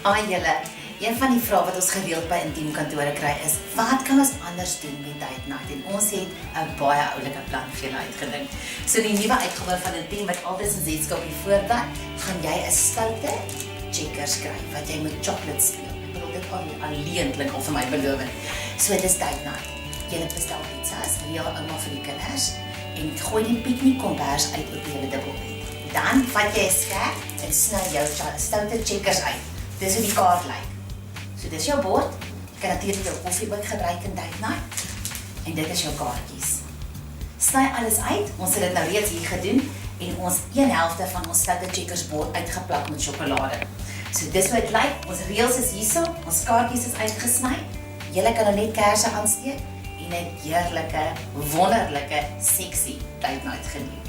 Julle, een van die vrae wat ons gereeld by intiem kantore kry is, wat kan ons anders doen met date night? En ons het 'n baie oulike plan vir julle uitgedink. So die nuwe uitgawe van intiem wat altyd in Zscope hier voordat, gaan jy 'n stoute checkers kry wat jy met chocolate speel. Ek bedoel dit alleen klink al vir my belovend. So dit is date night. Jy bestel pizzas, reël ouma vir die kinders en gooi die piknikkombers uit op julle dubbelbed. Dan vat jy 'n skerp en sny jou stoute checkers uit. Dis hoe die kaart lyk. So dis jou bord. Jy kan natuurlik jou koffie ook gebruik in date night. En dit is jou kaartjies. Sny alles uit. Ons het dit nou reeds hier gedoen en ons een helfte van ons stoute checkers bord uitgeplak met sjokolade. So dis hoe dit lyk. Ons reëls is hierso. Ons kaartjies is uitgesny. Julle kan nou net kersse aansteek en 'n heerlike, wonderlike, sexy date night geniet.